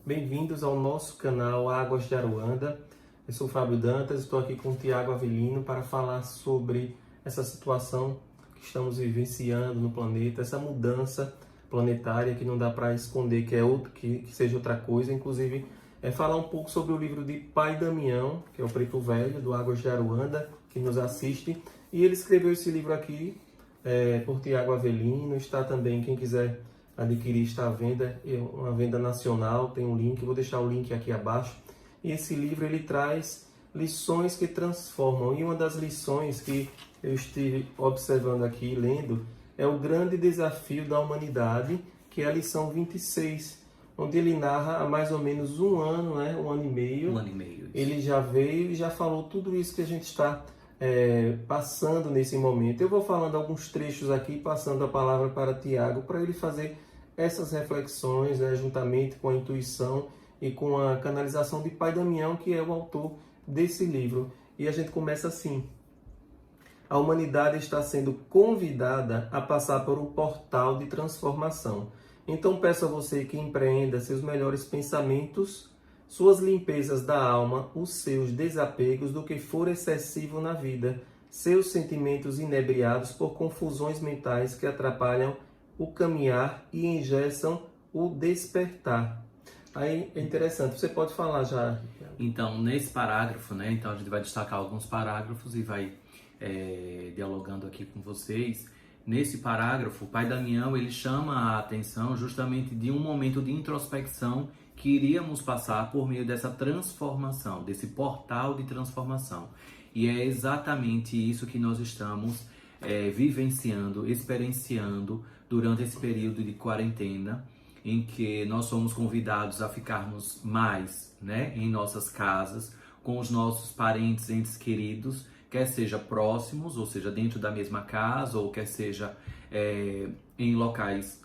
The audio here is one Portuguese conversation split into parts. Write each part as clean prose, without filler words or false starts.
Bem-vindos ao nosso canal Águas de Aruanda. Eu sou o Fábio Dantas, estou aqui com o Tiago Avelino para falar sobre essa situação que estamos vivenciando no planeta, essa mudança planetária que não dá para esconder que é outro, que seja outra coisa. Inclusive, falar um pouco sobre o livro de Pai Damião, que é o Preto Velho, do Águas de Aruanda, que nos assiste. E ele escreveu esse livro aqui por Tiago Avelino. Está também, quem quiser adquirir, está à venda, é uma venda nacional, tem um link, vou deixar o link aqui abaixo. E esse livro ele traz lições que transformam, e uma das lições que eu estive observando aqui, lendo, é o grande desafio da humanidade, que é a lição 26, onde ele narra há mais ou menos um ano, um ano e meio. Um ano e meio. Isso. Ele já veio e já falou tudo isso que a gente está passando nesse momento. Eu vou falando alguns trechos aqui, passando a palavra para Tiago, para ele fazer essas reflexões, juntamente com a intuição e com a canalização de Pai Damião, que é o autor desse livro. E a gente começa assim: a humanidade está sendo convidada a passar por um portal de transformação. Então peço a você que empreenda seus melhores pensamentos, suas limpezas da alma, os seus desapegos do que for excessivo na vida, seus sentimentos inebriados por confusões mentais que atrapalham o caminhar e engessam o despertar. Aí é interessante, você pode falar já. Então, nesse parágrafo, então a gente vai destacar alguns parágrafos e vai dialogando aqui com vocês. Nesse parágrafo, o Pai Damião, ele chama a atenção justamente de um momento de introspecção que iríamos passar por meio dessa transformação, desse portal de transformação. E é exatamente isso que nós estamos vivenciando, experienciando durante esse período de quarentena, em que nós somos convidados a ficarmos mais em nossas casas, com os nossos parentes, entes queridos, quer seja próximos, ou seja, dentro da mesma casa, ou quer seja em locais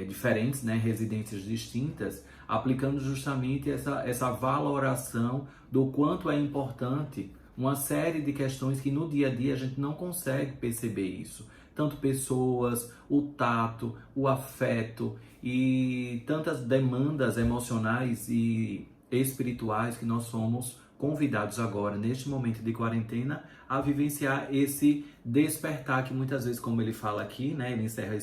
diferentes, residências distintas, aplicando justamente essa valoração do quanto é importante uma série de questões que no dia a dia a gente não consegue perceber isso. Tanto pessoas, o tato, o afeto e tantas demandas emocionais e espirituais que nós somos convidados agora, neste momento de quarentena, a vivenciar esse despertar que muitas vezes, como ele fala aqui, ele encerra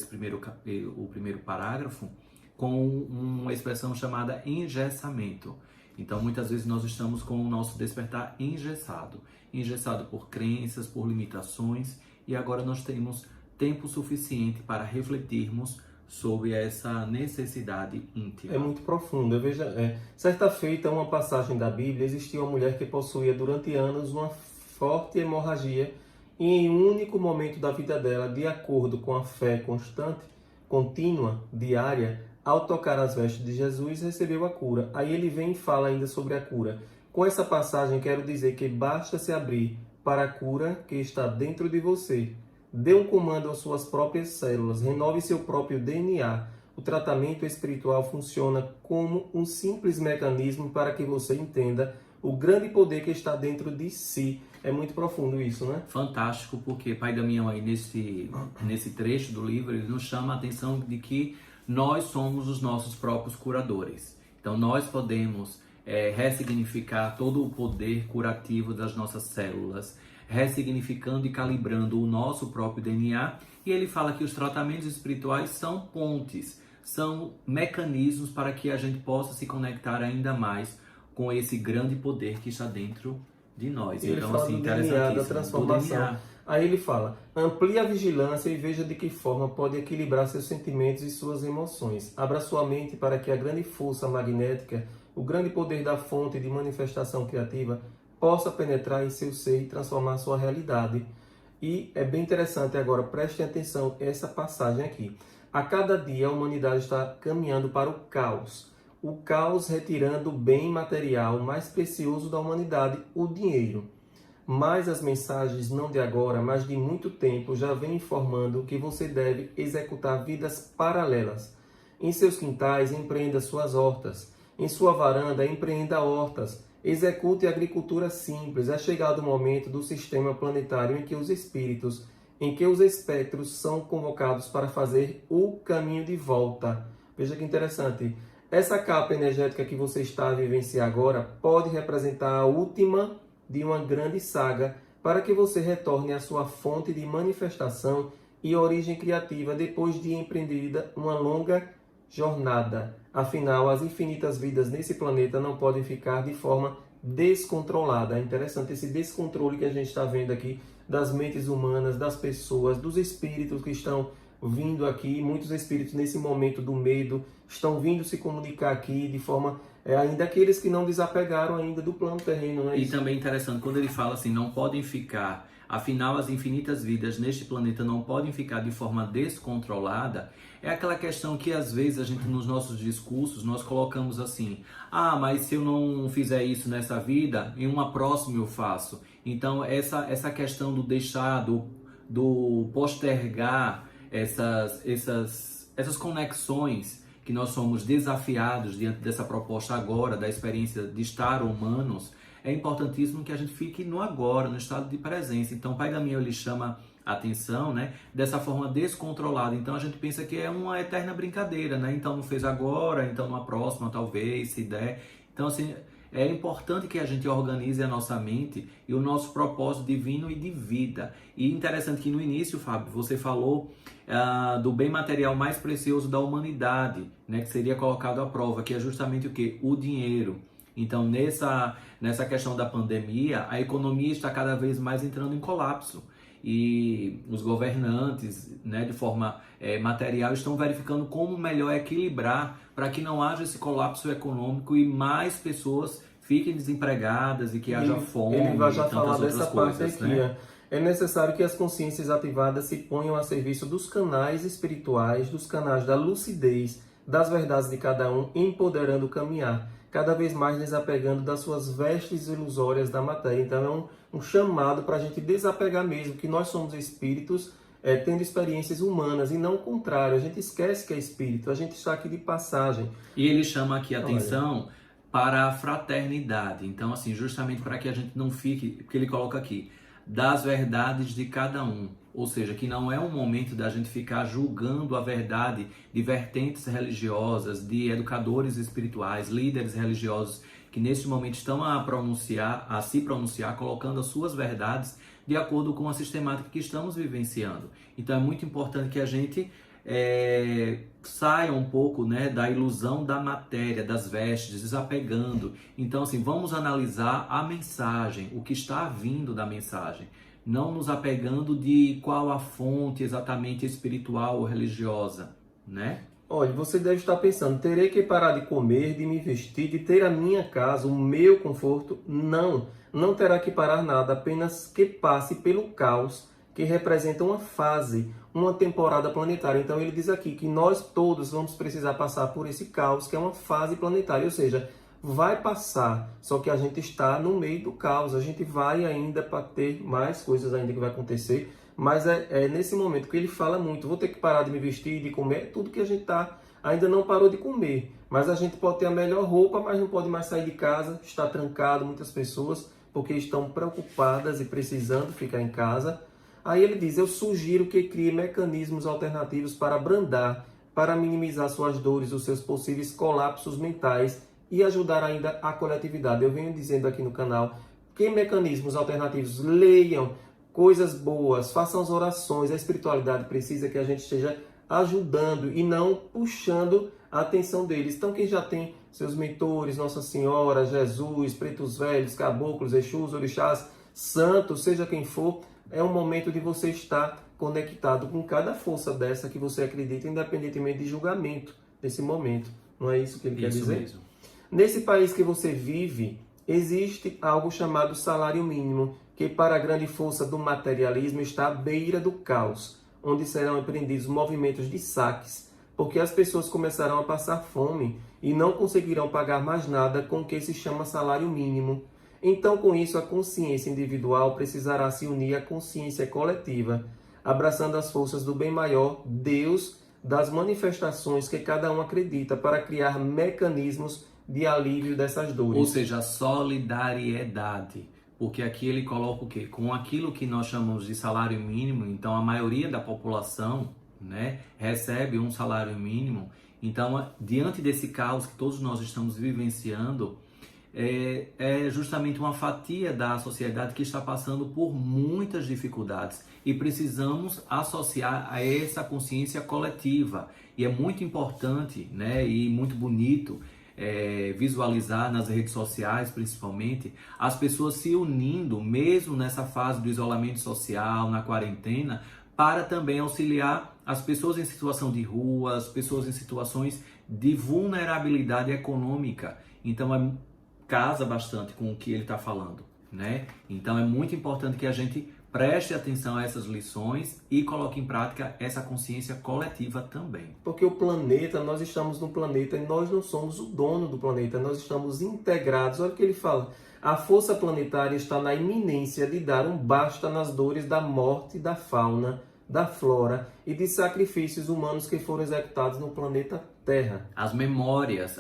o primeiro parágrafo com uma expressão chamada engessamento. Então, muitas vezes nós estamos com o nosso despertar engessado por crenças, por limitações, e agora nós temos tempo suficiente para refletirmos sobre essa necessidade íntima. É muito profundo. Eu vejo, certa feita, uma passagem da Bíblia, existia uma mulher que possuía durante anos uma forte hemorragia e em um único momento da vida dela, de acordo com a fé constante, contínua, diária, ao tocar as vestes de Jesus, recebeu a cura. Aí ele vem e fala ainda sobre a cura. Com essa passagem, quero dizer que basta se abrir para a cura que está dentro de você. Dê um comando às suas próprias células, renove seu próprio DNA. O tratamento espiritual funciona como um simples mecanismo para que você entenda o grande poder que está dentro de si. É muito profundo isso, né? Fantástico, porque Pai Damião aí nesse trecho do livro, ele nos chama a atenção de que nós somos os nossos próprios curadores. Então nós podemos ressignificar todo o poder curativo das nossas células, ressignificando e calibrando o nosso próprio DNA. E ele fala que os tratamentos espirituais são pontes, são mecanismos para que a gente possa se conectar ainda mais com esse grande poder que está dentro de nós. Ele fala do DNA, da transformação. Aí ele fala: amplie a vigilância e veja de que forma pode equilibrar seus sentimentos e suas emoções. Abra sua mente para que a grande força magnética, o grande poder da fonte de manifestação criativa, possa penetrar em seu ser e transformar sua realidade. E é bem interessante agora, prestem atenção essa passagem aqui. A cada dia a humanidade está caminhando para o caos. O caos retirando o bem material mais precioso da humanidade, o dinheiro. Mas as mensagens, não de agora, mas de muito tempo, já vêm informando que você deve executar vidas paralelas. Em seus quintais, empreenda suas hortas. Em sua varanda, empreenda hortas. Execute agricultura simples. É chegado o momento do sistema planetário em que os espectros são convocados para fazer o caminho de volta. Veja que interessante. Essa capa energética que você está a vivenciar agora pode representar a última de uma grande saga para que você retorne à sua fonte de manifestação e origem criativa depois de empreendida uma longa jornada. Afinal, as infinitas vidas nesse planeta não podem ficar de forma descontrolada. É interessante esse descontrole que a gente está vendo aqui das mentes humanas, das pessoas, dos espíritos que estão vindo aqui. Muitos espíritos nesse momento do medo estão vindo se comunicar aqui de forma, ainda aqueles que não desapegaram ainda do plano terreno. Não é isso? E também interessante, quando ele fala assim, não podem ficar, afinal as infinitas vidas neste planeta não podem ficar de forma descontrolada, é aquela questão que às vezes a gente nos nossos discursos nós colocamos assim, mas se eu não fizer isso nessa vida, em uma próxima eu faço. Então essa questão do deixar, do postergar essas conexões que nós somos desafiados diante dessa proposta agora, da experiência de estar humanos, é importantíssimo que a gente fique no agora, no estado de presença. Então, o Pai Damião, ele chama a atenção, né, dessa forma descontrolada. Então, a gente pensa que é uma eterna brincadeira, né? Então, não fez agora, então numa próxima, talvez, se der. Então, assim, é importante que a gente organize a nossa mente e o nosso propósito divino e de vida. E interessante que no início, Fábio, você falou do bem material mais precioso da humanidade, né, que seria colocado à prova, que é justamente o quê? O dinheiro. Então, nessa questão da pandemia, a economia está cada vez mais entrando em colapso. E os governantes, né, de forma material, estão verificando como melhor equilibrar para que não haja esse colapso econômico e mais pessoas fiquem desempregadas e que haja fome. Ele vai já e tantas falar outras dessa coisas, parte aqui. né? É necessário que as consciências ativadas se ponham a serviço dos canais espirituais, dos canais da lucidez, das verdades de cada um, empoderando o caminhar, cada vez mais desapegando das suas vestes ilusórias da matéria. Então é um chamado para a gente desapegar mesmo, que nós somos espíritos tendo experiências humanas e não o contrário. A gente esquece que é espírito, a gente está aqui de passagem. E ele chama aqui a atenção para a fraternidade. Então, assim, justamente para que a gente não fique, porque ele coloca aqui, das verdades de cada um. Ou seja, que não é um momento da gente ficar julgando a verdade de vertentes religiosas, de educadores espirituais, líderes religiosos, que neste momento estão a se pronunciar, colocando as suas verdades de acordo com a sistemática que estamos vivenciando. Então é muito importante que a gente saia um pouco, né, da ilusão da matéria, das vestes, desapegando. Então, assim, vamos analisar a mensagem, o que está vindo da mensagem, não nos apegando de qual a fonte exatamente espiritual ou religiosa, né? Olha, você deve estar pensando, terei que parar de comer, de me vestir, de ter a minha casa, o meu conforto? Não terá que parar nada, apenas que passe pelo caos, que representa uma fase, uma temporada planetária. Então ele diz aqui que nós todos vamos precisar passar por esse caos, que é uma fase planetária, ou seja, vai passar, só que a gente está no meio do caos, a gente vai ainda para ter mais coisas ainda que vai acontecer, mas é nesse momento que ele fala muito, vou ter que parar de me vestir, de comer, tudo que a gente ainda não parou de comer, mas a gente pode ter a melhor roupa, mas não pode mais sair de casa, está trancado, muitas pessoas, porque estão preocupadas e precisando ficar em casa. Aí ele diz, eu sugiro que crie mecanismos alternativos para abrandar, para minimizar suas dores, os seus possíveis colapsos mentais e ajudar ainda a coletividade. Eu venho dizendo aqui no canal, que mecanismos alternativos? Leiam coisas boas, façam as orações. A espiritualidade precisa que a gente esteja ajudando e não puxando a atenção deles. Então quem já tem seus mentores, Nossa Senhora, Jesus, pretos velhos, caboclos, exus, orixás, santos, seja quem for, é um momento de você estar conectado com cada força dessa que você acredita, independentemente de julgamento desse momento. Não é isso que ele quer dizer? Mesmo. Nesse país que você vive, existe algo chamado salário mínimo, que para a grande força do materialismo está à beira do caos, onde serão empreendidos movimentos de saques, porque as pessoas começarão a passar fome e não conseguirão pagar mais nada com o que se chama salário mínimo. Então, com isso, a consciência individual precisará se unir à consciência coletiva, abraçando as forças do bem maior, Deus, das manifestações que cada um acredita, para criar mecanismos de alívio dessas dores. Ou seja, a solidariedade. Porque aqui ele coloca o quê? Com aquilo que nós chamamos de salário mínimo, então a maioria da população, né, recebe um salário mínimo, Então, diante desse caos que todos nós estamos vivenciando, é justamente uma fatia da sociedade que está passando por muitas dificuldades e precisamos associar a essa consciência coletiva. E é muito importante, né, e muito bonito visualizar nas redes sociais, principalmente, as pessoas se unindo, mesmo nessa fase do isolamento social, na quarentena, para também auxiliar as pessoas em situação de rua, as pessoas em situações de vulnerabilidade econômica. Então, casa bastante com o que ele está falando, né? Então, é muito importante que a gente preste atenção a essas lições e coloque em prática essa consciência coletiva também. Porque o planeta, nós estamos no planeta e nós não somos o dono do planeta, nós estamos integrados. Olha o que ele fala. A força planetária está na iminência de dar um basta nas dores da morte da fauna, da flora e de sacrifícios humanos que foram executados no planeta Terra. As memórias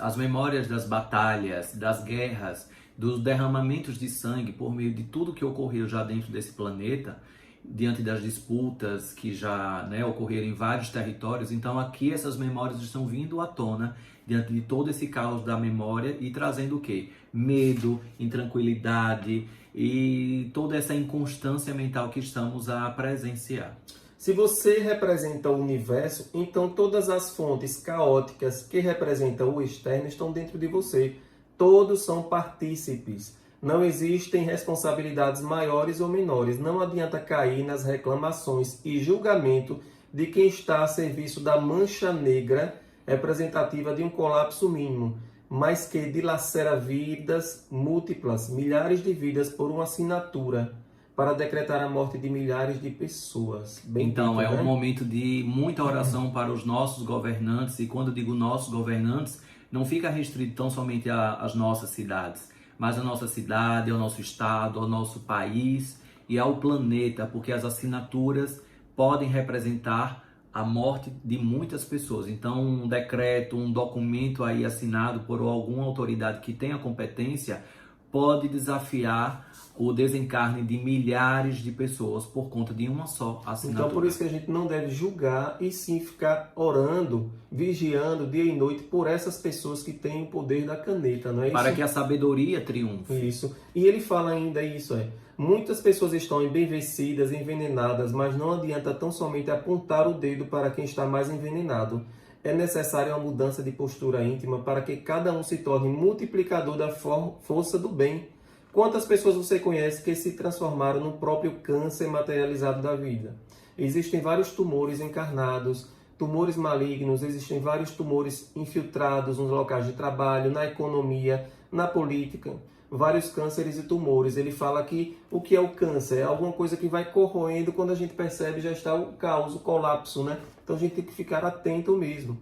das batalhas, das guerras, dos derramamentos de sangue por meio de tudo que ocorreu já dentro desse planeta, diante das disputas que já ocorreram em vários territórios. Então aqui essas memórias estão vindo à tona diante de todo esse caos da memória e trazendo o quê? Medo, intranquilidade e toda essa inconstância mental que estamos a presenciar. Se você representa o universo, então todas as fontes caóticas que representam o externo estão dentro de você. Todos são partícipes. Não existem responsabilidades maiores ou menores. Não adianta cair nas reclamações e julgamento de quem está a serviço da mancha negra representativa de um colapso mínimo, mas que dilacera vidas múltiplas, milhares de vidas por uma assinatura, para decretar a morte de milhares de pessoas. Então, dito, um momento de muita oração para os nossos governantes, e quando eu digo nossos governantes, não fica restrito tão somente às nossas cidades, mas à nossa cidade, ao nosso estado, ao nosso país e ao planeta, porque as assinaturas podem representar a morte de muitas pessoas. Então, um decreto, um documento aí assinado por alguma autoridade que tenha competência pode desafiar o desencarne de milhares de pessoas por conta de uma só assinatura. Então, por isso que a gente não deve julgar e sim ficar orando, vigiando dia e noite por essas pessoas que têm o poder da caneta, não é isso? Para que a sabedoria triunfe. Isso. E ele fala ainda isso, muitas pessoas estão embevecidas, envenenadas, mas não adianta tão somente apontar o dedo para quem está mais envenenado. É necessária uma mudança de postura íntima para que cada um se torne multiplicador da força do bem. Quantas pessoas você conhece que se transformaram no próprio câncer materializado da vida? Existem vários tumores encarnados, tumores malignos, existem vários tumores infiltrados nos locais de trabalho, na economia, na política, vários cânceres e tumores. Ele fala que o que é o câncer? É alguma coisa que vai corroendo, quando a gente percebe já está o caos, o colapso, né? Então a gente tem que ficar atento mesmo.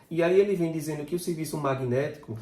E aí ele vem dizendo que o serviço magnético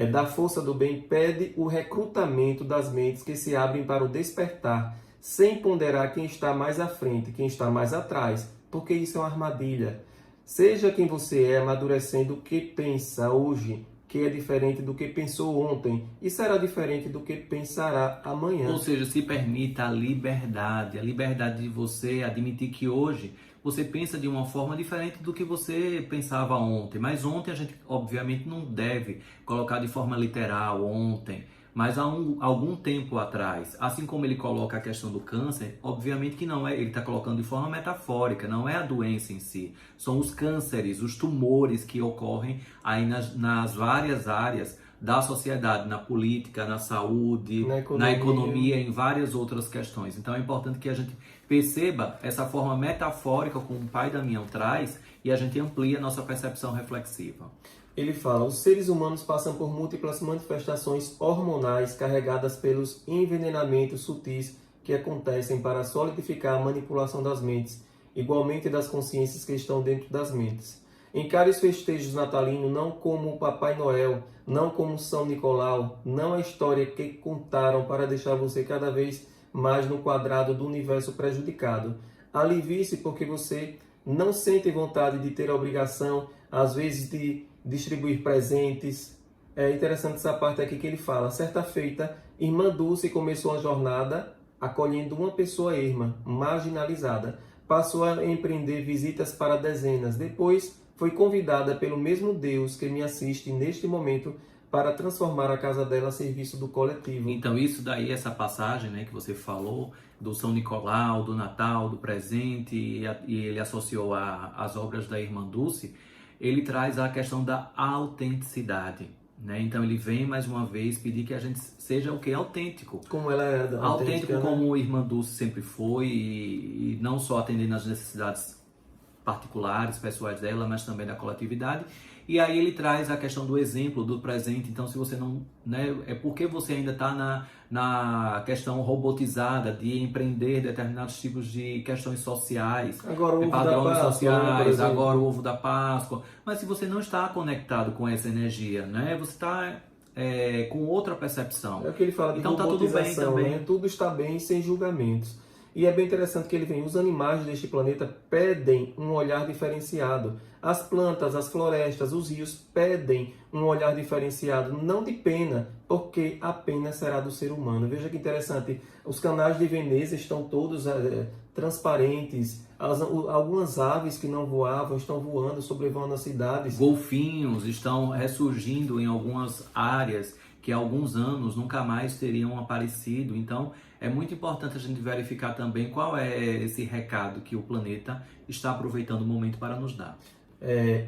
da força do bem pede o recrutamento das mentes que se abrem para o despertar, sem ponderar quem está mais à frente, quem está mais atrás, porque isso é uma armadilha. Seja quem você é, amadurecendo o que pensa hoje, que é diferente do que pensou ontem e será diferente do que pensará amanhã. Ou seja, se permita a liberdade de você admitir que hoje você pensa de uma forma diferente do que você pensava ontem. Mas ontem a gente, obviamente, não deve colocar de forma literal ontem. Mas há algum tempo atrás, assim como ele coloca a questão do câncer, obviamente que não é, ele está colocando de forma metafórica, não é a doença em si. São os cânceres, os tumores que ocorrem aí nas várias áreas da sociedade, na política, na saúde, na economia, em várias outras questões. Então é importante que a gente perceba essa forma metafórica como o Pai Damião traz e a gente amplie a nossa percepção reflexiva. Ele fala, os seres humanos passam por múltiplas manifestações hormonais carregadas pelos envenenamentos sutis que acontecem para solidificar a manipulação das mentes, igualmente das consciências que estão dentro das mentes. Encare os festejos natalinos não como o Papai Noel, não como São Nicolau, não a história que contaram para deixar você cada vez mais no quadrado do universo prejudicado. Alivie-se porque você não sente vontade de ter a obrigação, às vezes, de distribuir presentes. É interessante essa parte aqui que ele fala. Certa feita, irmã Dulce começou a jornada acolhendo uma pessoa erma, marginalizada. Passou a empreender visitas para dezenas. Depois, foi convidada pelo mesmo Deus que me assiste neste momento para transformar a casa dela a serviço do coletivo. Então, isso daí, essa passagem, né, que você falou, do São Nicolau, do Natal, do presente, e ele associou às obras da Irmã Dulce, ele traz a questão da autenticidade. Né? Então, ele vem, mais uma vez, pedir que a gente seja o que? Autêntico. Como ela é autêntico, né? Como a Irmã Dulce sempre foi, e não só atendendo às necessidades particulares, pessoais dela, mas também da coletividade. E aí ele traz a questão do exemplo, do presente. Então, se você não... Né, é porque você ainda está na questão robotizada de empreender determinados tipos de questões sociais, agora, o ovo padrões da Páscoa, sociais, agora o ovo da Páscoa. Mas se você não está conectado com essa energia, né, você está com outra percepção. É o que ele fala de então, robotização, tá tudo bem também. Né? Tudo está bem, sem julgamentos. E é bem interessante que ele vem, os animais deste planeta pedem um olhar diferenciado. As plantas, as florestas, os rios pedem um olhar diferenciado, não de pena, porque a pena será do ser humano. Veja que interessante, os canais de Veneza estão todos transparentes, algumas aves que não voavam estão voando, sobrevoando as cidades. Golfinhos estão ressurgindo em algumas áreas que há alguns anos nunca mais teriam aparecido. Então, é muito importante a gente verificar também qual é esse recado que o planeta está aproveitando o momento para nos dar.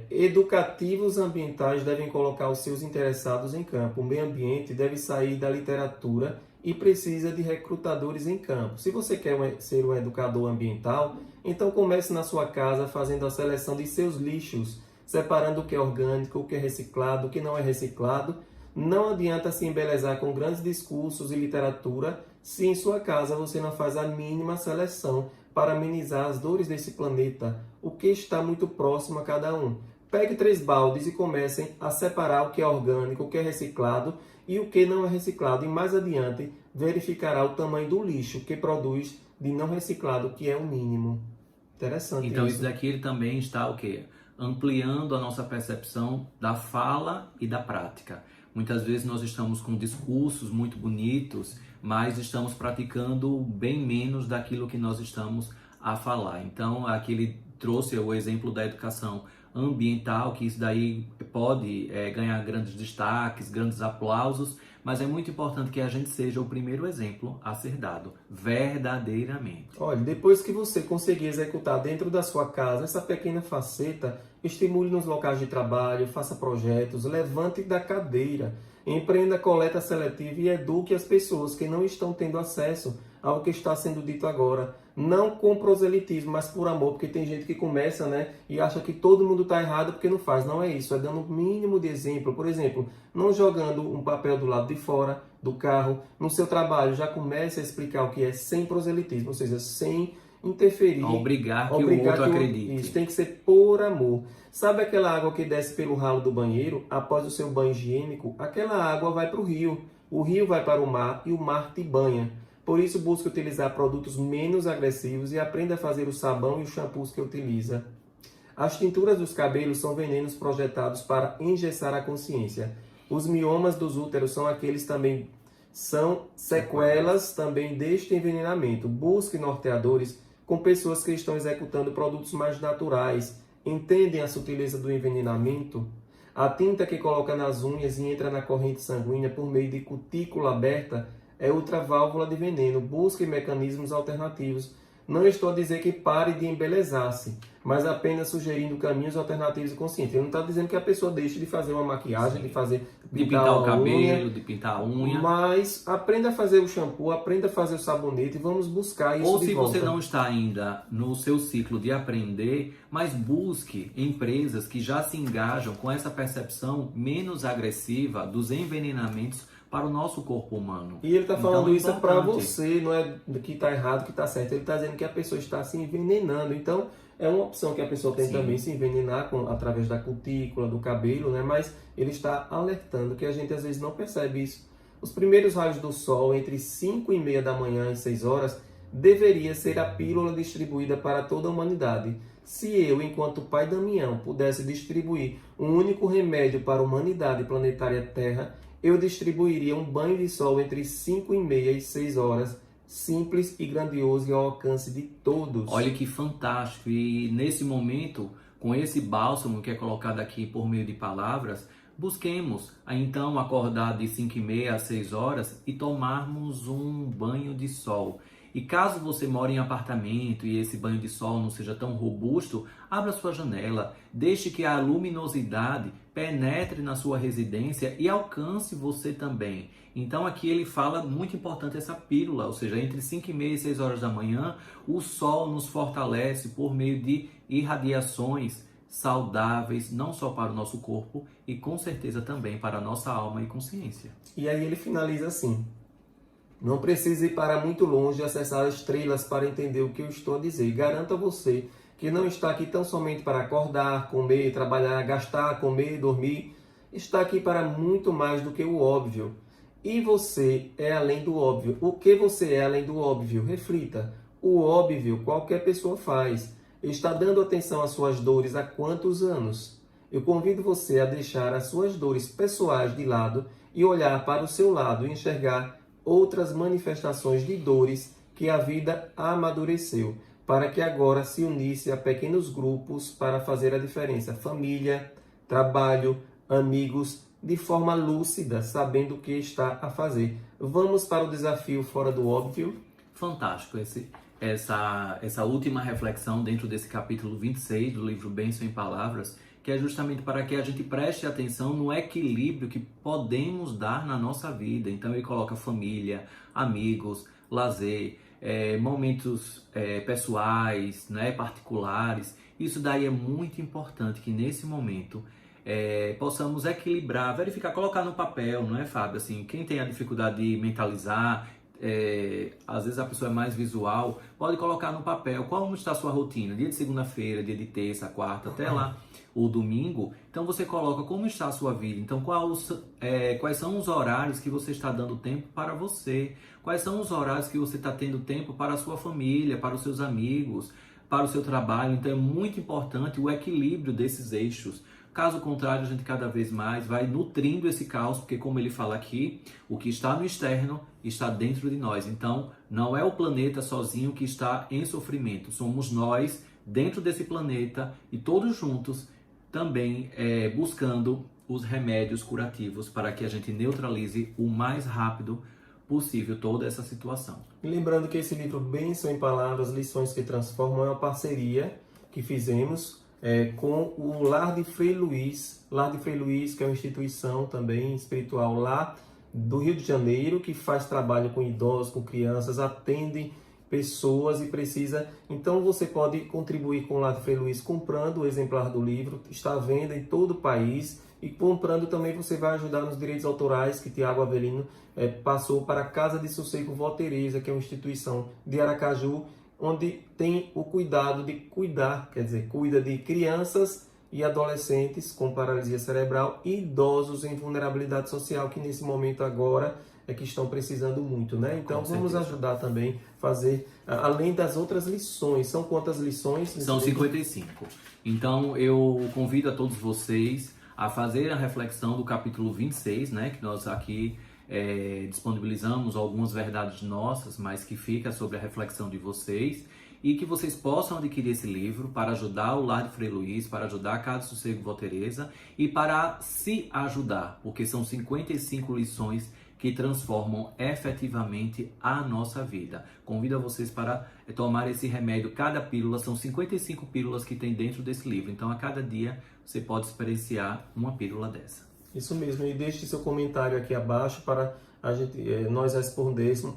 Educativos ambientais devem colocar os seus interessados em campo. O meio ambiente deve sair da literatura e precisa de recrutadores em campo. Se você quer ser um educador ambiental, então comece na sua casa fazendo a seleção de seus lixos, separando o que é orgânico, o que é reciclado, o que não é reciclado. Não adianta se embelezar com grandes discursos e literatura se em sua casa você não faz a mínima seleção para amenizar as dores desse planeta, o que está muito próximo a cada um. Pegue 3 baldes e comecem a separar o que é orgânico, o que é reciclado e o que não é reciclado. E mais adiante verificará o tamanho do lixo que produz de não reciclado, que é o mínimo. Interessante. Então isso daqui ele também está o quê? Ampliando a nossa percepção da fala e da prática. Muitas vezes nós estamos com discursos muito bonitos, mas estamos praticando bem menos daquilo que nós estamos a falar. Então, aqui ele trouxe o exemplo da educação ambiental, que isso daí pode ganhar grandes destaques, grandes aplausos, mas é muito importante que a gente seja o primeiro exemplo a ser dado, verdadeiramente. Olha, depois que você conseguir executar dentro da sua casa essa pequena faceta, estimule nos locais de trabalho, faça projetos, levante da cadeira, empreenda coleta seletiva e eduque as pessoas que não estão tendo acesso ao que está sendo dito agora. Não com proselitismo, mas por amor, porque tem gente que começa, né, e acha que todo mundo está errado porque não faz. Não é isso, é dando o mínimo de exemplo. Por exemplo, não jogando um papel do lado de fora do carro. No seu trabalho, já comece a explicar o que é sem proselitismo, ou seja, sem interferir. Obrigar que o outro acredite. Isso tem que ser por amor. Sabe aquela água que desce pelo ralo do banheiro após o seu banho higiênico? Aquela água vai para o rio vai para o mar e o mar te banha. Por isso, busque utilizar produtos menos agressivos e aprenda a fazer o sabão e os shampoos que utiliza. As tinturas dos cabelos são venenos projetados para engessar a consciência. Os miomas dos úteros são sequelas também deste envenenamento. Busque norteadores com pessoas que estão executando produtos mais naturais. Entendem a sutileza do envenenamento? A tinta que coloca nas unhas e entra na corrente sanguínea por meio de cutícula aberta é outra válvula de veneno. Busque mecanismos alternativos. Não estou a dizer que pare de embelezar-se, mas apenas sugerindo caminhos alternativos e conscientes. Ele não está dizendo que a pessoa deixe de fazer uma maquiagem, de pintar o cabelo, de pintar a unha. Mas aprenda a fazer o shampoo, aprenda a fazer o sabonete e vamos buscar isso de volta. Ou se você não está ainda no seu ciclo de aprender, mas busque empresas que já se engajam com essa percepção menos agressiva dos envenenamentos para o nosso corpo humano. E ele está falando isso para você, não é que está errado, que está certo. Ele está dizendo que a pessoa está se envenenando. Então, é uma opção que a pessoa tem também, se envenenar através da cutícula, do cabelo, né? Mas ele está alertando que a gente às vezes não percebe isso. Os primeiros raios do sol, entre 5h30 da manhã e 6 horas, deveria ser a pílula distribuída para toda a humanidade. Se eu, enquanto pai Damião, pudesse distribuir um único remédio para a humanidade planetária Terra, eu distribuiria um banho de sol entre 5h30 e 6 horas, simples e grandioso e ao alcance de todos. Olha que fantástico! E nesse momento, com esse bálsamo que é colocado aqui por meio de palavras, busquemos então acordar de 5h30 às 6 horas e tomarmos um banho de sol. E caso você mora em apartamento e esse banho de sol não seja tão robusto, abra sua janela, deixe que a luminosidade penetre na sua residência e alcance você também. Então aqui ele fala, muito importante essa pílula, ou seja, entre 5h30 e 6 horas da manhã, o sol nos fortalece por meio de irradiações saudáveis, não só para o nosso corpo e com certeza também para a nossa alma e consciência. E aí ele finaliza assim: não precisa ir para muito longe e acessar as estrelas para entender o que eu estou a dizer. Garanto a você que não está aqui tão somente para acordar, comer, trabalhar, gastar, comer, dormir. Está aqui para muito mais do que o óbvio. E você é além do óbvio. O que você é além do óbvio? Reflita. O óbvio qualquer pessoa faz. Está dando atenção às suas dores há quantos anos? Eu convido você a deixar as suas dores pessoais de lado e olhar para o seu lado e enxergar outras manifestações de dores que a vida amadureceu, para que agora se unisse a pequenos grupos para fazer a diferença. Família, trabalho, amigos, de forma lúcida, sabendo o que está a fazer. Vamos para o desafio fora do óbvio? Fantástico essa última reflexão dentro desse capítulo 26 do livro Bênção em Palavras, que é justamente para que a gente preste atenção no equilíbrio que podemos dar na nossa vida. Então ele coloca família, amigos, lazer, momentos pessoais, né, particulares. Isso daí é muito importante que nesse momento possamos equilibrar, verificar, colocar no papel, não é, Fábio? Assim, quem tem a dificuldade de mentalizar, às vezes a pessoa é mais visual, pode colocar no papel como está a sua rotina, dia de segunda-feira, dia de terça, quarta, até lá o domingo. Então você coloca como está a sua vida, então quais são os horários que você está dando tempo para você, quais são os horários que você está tendo tempo para a sua família, para os seus amigos, para o seu trabalho. Então é muito importante o equilíbrio desses eixos. Caso contrário, a gente cada vez mais vai nutrindo esse caos, porque como ele fala aqui, o que está no externo está dentro de nós. Então, não é o planeta sozinho que está em sofrimento. Somos nós dentro desse planeta e todos juntos também buscando os remédios curativos para que a gente neutralize o mais rápido possível toda essa situação. E lembrando que esse livro Bênção em Palavras, Lições que Transformam, é uma parceria que fizemos com o Lar de Frei Luiz. Lar de Frei Luiz, que é uma instituição também espiritual lá do Rio de Janeiro, que faz trabalho com idosos, com crianças, atende pessoas e precisa. Então você pode contribuir com o Lar de Frei Luiz comprando o exemplar do livro, está à venda em todo o país, e comprando também você vai ajudar nos direitos autorais que Tiago Avelino passou para a Casa de Sossego Vó Teresa, que é uma instituição de Aracaju, onde tem o cuidado de cuida de crianças e adolescentes com paralisia cerebral e idosos em vulnerabilidade social, que nesse momento agora que estão precisando muito, né? Então vamos ajudar também a fazer, além das outras lições. São quantas lições? São 55. Então eu convido a todos vocês a fazer a reflexão do capítulo 26, né? Que nós aqui disponibilizamos algumas verdades nossas, mas que fica sobre a reflexão de vocês, e que vocês possam adquirir esse livro para ajudar o Lar de Frei Luiz, para ajudar a Casa de Sossego Vó Teresa e para se ajudar, porque são 55 lições que transformam efetivamente a nossa vida. Convido a vocês para tomar esse remédio. Cada pílula, são 55 pílulas que tem dentro desse livro, então a cada dia você pode experienciar uma pílula dessa. Isso mesmo, e deixe seu comentário aqui abaixo para nós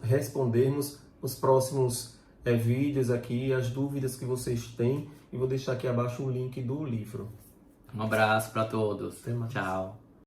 respondermos os próximos vídeos aqui, as dúvidas que vocês têm, e vou deixar aqui abaixo o link do livro. Um abraço para todos. Até mais. Tchau.